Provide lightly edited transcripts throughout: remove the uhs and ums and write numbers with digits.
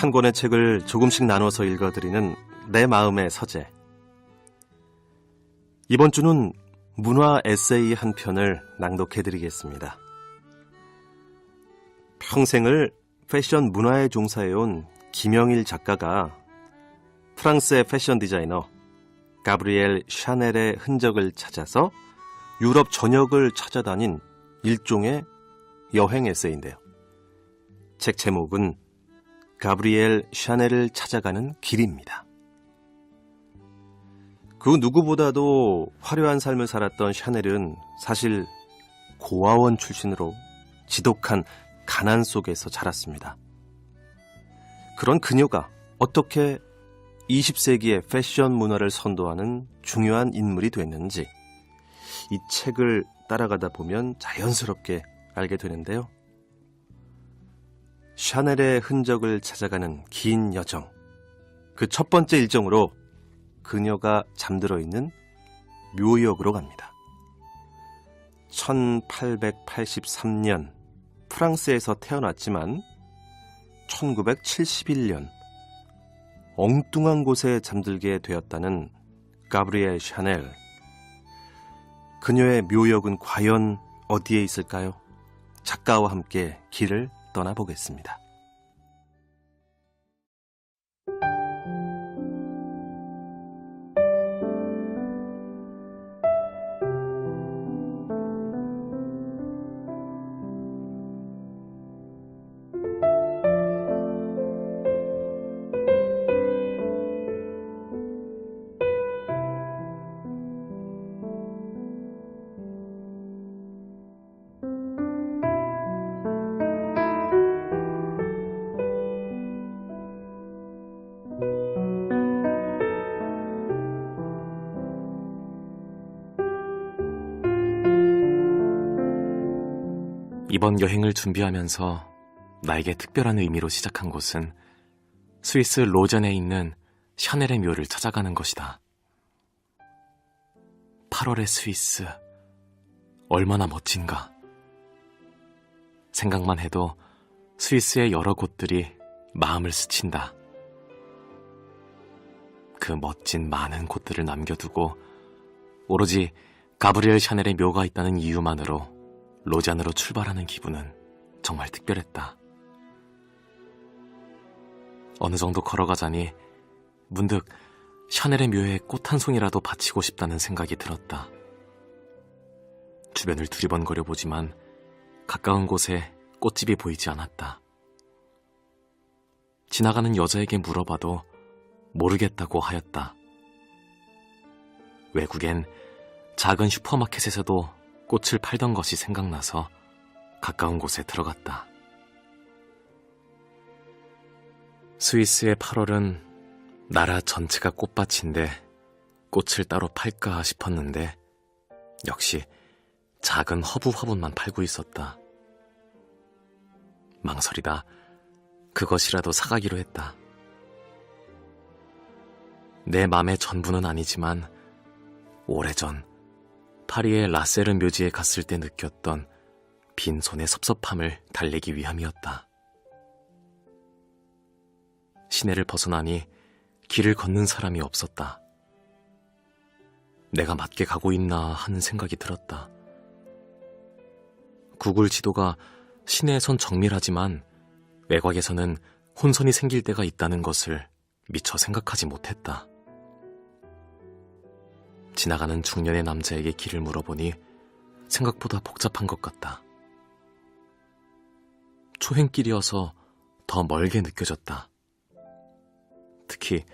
한 권의 책을 조금씩 나눠서 읽어드리는 내 마음의 서재. 이번 주는 문화 에세이 한 편을 낭독해드리겠습니다. 평생을 패션 문화에 종사해온 김영일 작가가 프랑스의 패션 디자이너 가브리엘 샤넬의 흔적을 찾아서 유럽 전역을 찾아다닌 일종의 여행 에세이인데요. 책 제목은 가브리엘 샤넬을 찾아가는 길입니다. 그 누구보다도 화려한 삶을 살았던 샤넬은 사실 고아원 출신으로 지독한 가난 속에서 자랐습니다. 그런 그녀가 어떻게 20세기의 패션 문화를 선도하는 중요한 인물이 됐는지 이 책을 따라가다 보면 자연스럽게 알게 되는데요. 샤넬의 흔적을 찾아가는 긴 여정, 그 첫 번째 일정으로 그녀가 잠들어 있는 묘역으로 갑니다. 1883년 프랑스에서 태어났지만 1971년 엉뚱한 곳에 잠들게 되었다는 가브리엘 샤넬. 그녀의 묘역은 과연 어디에 있을까요? 작가와 함께 길을 떠나보겠습니다. 이번 여행을 준비하면서 나에게 특별한 의미로 시작한 곳은 스위스 로젠에 있는 샤넬의 묘를 찾아가는 것이다. 8월의 스위스, 얼마나 멋진가. 생각만 해도 스위스의 여러 곳들이 마음을 스친다. 그 멋진 많은 곳들을 남겨두고 오로지 가브리엘 샤넬의 묘가 있다는 이유만으로 로잔으로 출발하는 기분은 정말 특별했다. 어느 정도 걸어가자니 문득 샤넬의 묘에 꽃 한 송이라도 바치고 싶다는 생각이 들었다. 주변을 두리번거려 보지만 가까운 곳에 꽃집이 보이지 않았다. 지나가는 여자에게 물어봐도 모르겠다고 하였다. 외국엔 작은 슈퍼마켓에서도 꽃을 팔던 것이 생각나서 가까운 곳에 들어갔다. 스위스의 8월은 나라 전체가 꽃밭인데 꽃을 따로 팔까 싶었는데 역시 작은 허브 화분만 팔고 있었다. 망설이다 그것이라도 사가기로 했다. 내 맘의 전부는 아니지만 오래전 파리의 라세르 묘지에 갔을 때 느꼈던 빈손의 섭섭함을 달래기 위함이었다. 시내를 벗어나니 길을 걷는 사람이 없었다. 내가 맞게 가고 있나 하는 생각이 들었다. 구글 지도가 시내에선 정밀하지만 외곽에서는 혼선이 생길 때가 있다는 것을 미처 생각하지 못했다. 지나가는 중년의 남자에게 길을 물어보니 생각보다 복잡한 것 같다. 초행길이어서 더 멀게 느껴졌다. 특히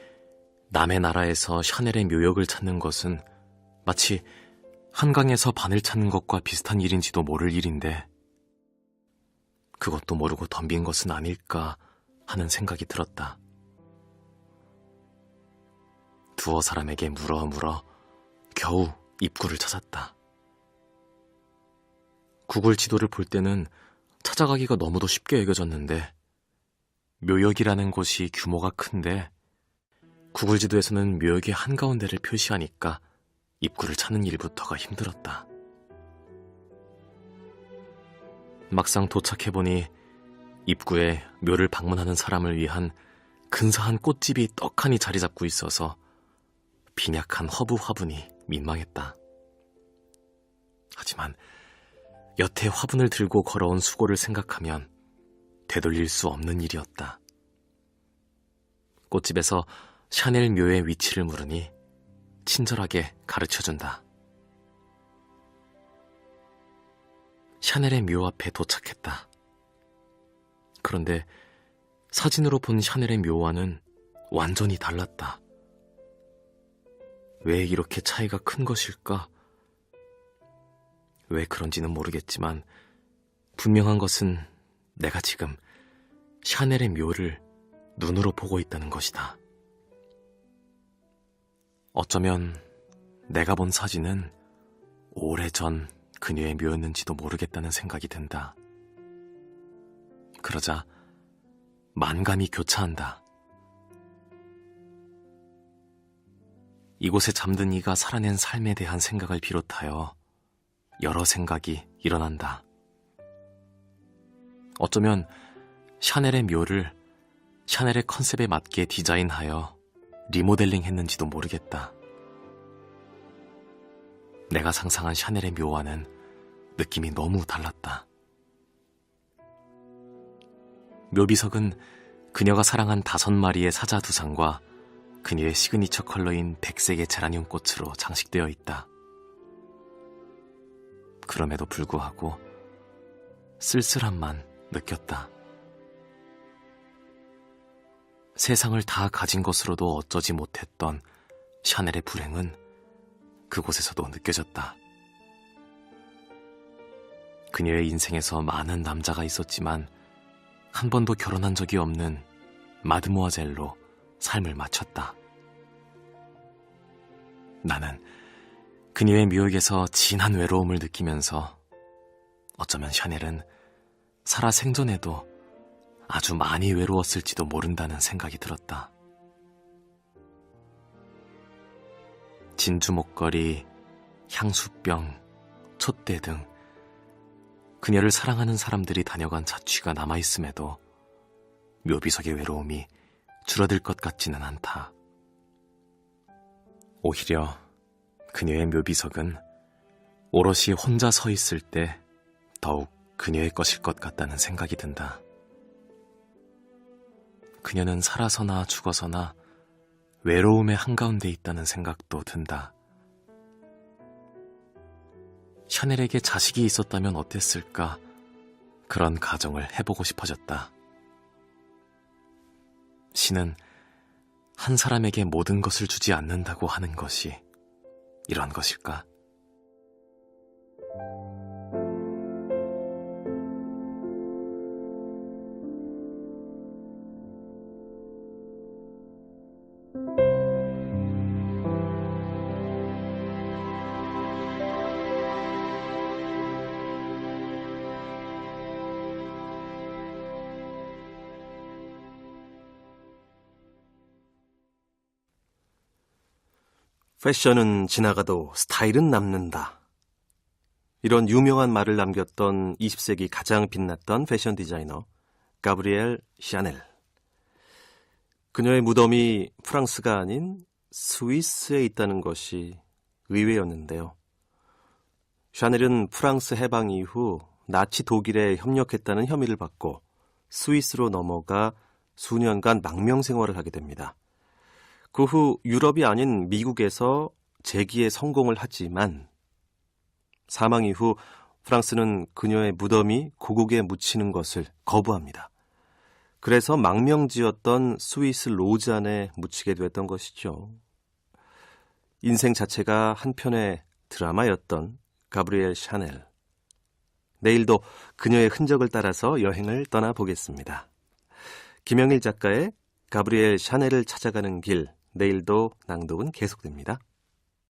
남의 나라에서 샤넬의 묘역을 찾는 것은 마치 한강에서 바늘 찾는 것과 비슷한 일인지도 모를 일인데 그것도 모르고 덤빈 것은 아닐까 하는 생각이 들었다. 두어 사람에게 물어 겨우 입구를 찾았다. 구글 지도를 볼 때는 찾아가기가 너무도 쉽게 여겨졌는데 묘역이라는 곳이 규모가 큰데 구글 지도에서는 묘역의 한가운데를 표시하니까 입구를 찾는 일부터가 힘들었다. 막상 도착해보니 입구에 묘를 방문하는 사람을 위한 근사한 꽃집이 떡하니 자리 잡고 있어서 빈약한 허브 화분이 민망했다. 하지만 여태 화분을 들고 걸어온 수고를 생각하면 되돌릴 수 없는 일이었다. 꽃집에서 샤넬 묘의 위치를 물으니 친절하게 가르쳐준다. 샤넬의 묘 앞에 도착했다. 그런데 사진으로 본 샤넬의 묘와는 완전히 달랐다. 왜 이렇게 차이가 큰 것일까? 왜 그런지는 모르겠지만 분명한 것은 내가 지금 샤넬의 묘를 눈으로 보고 있다는 것이다. 어쩌면 내가 본 사진은 오래전 그녀의 묘였는지도 모르겠다는 생각이 든다. 그러자 만감이 교차한다. 이곳에 잠든 이가 살아낸 삶에 대한 생각을 비롯하여 여러 생각이 일어난다. 어쩌면 샤넬의 묘를 샤넬의 컨셉에 맞게 디자인하여 리모델링 했는지도 모르겠다. 내가 상상한 샤넬의 묘와는 느낌이 너무 달랐다. 묘비석은 그녀가 사랑한 5마리의 사자 두상과 그녀의 시그니처 컬러인 백색의 제라늄 꽃으로 장식되어 있다. 그럼에도 불구하고 쓸쓸함만 느꼈다. 세상을 다 가진 것으로도 어쩌지 못했던 샤넬의 불행은 그곳에서도 느껴졌다. 그녀의 인생에서 많은 남자가 있었지만 한 번도 결혼한 적이 없는 마드모아젤로 삶을 마쳤다. 나는 그녀의 묘역에서 진한 외로움을 느끼면서 어쩌면 샤넬은 살아 생전에도 아주 많이 외로웠을지도 모른다는 생각이 들었다. 진주 목걸이, 향수병, 촛대 등 그녀를 사랑하는 사람들이 다녀간 자취가 남아있음에도 묘비석의 외로움이 줄어들 것 같지는 않다. 오히려 그녀의 묘비석은 오롯이 혼자 서 있을 때 더욱 그녀의 것일 것 같다는 생각이 든다. 그녀는 살아서나 죽어서나 외로움의 한가운데 있다는 생각도 든다. 샤넬에게 자식이 있었다면 어땠을까? 그런 가정을 해보고 싶어졌다. 신은 한 사람에게 모든 것을 주지 않는다고 하는 것이 이런 것일까? 패션은 지나가도 스타일은 남는다. 이런 유명한 말을 남겼던 20세기 가장 빛났던 패션 디자이너 가브리엘 샤넬. 그녀의 무덤이 프랑스가 아닌 스위스에 있다는 것이 의외였는데요. 샤넬은 프랑스 해방 이후 나치 독일에 협력했다는 혐의를 받고 스위스로 넘어가 수년간 망명 생활을 하게 됩니다. 그 후 유럽이 아닌 미국에서 재기에 성공을 하지만 사망 이후 프랑스는 그녀의 무덤이 고국에 묻히는 것을 거부합니다. 그래서 망명지였던 스위스 로잔에 묻히게 되었던 것이죠. 인생 자체가 한편의 드라마였던 가브리엘 샤넬. 내일도 그녀의 흔적을 따라서 여행을 떠나보겠습니다. 김영일 작가의 가브리엘 샤넬을 찾아가는 길, 내일도 낭독은 계속됩니다.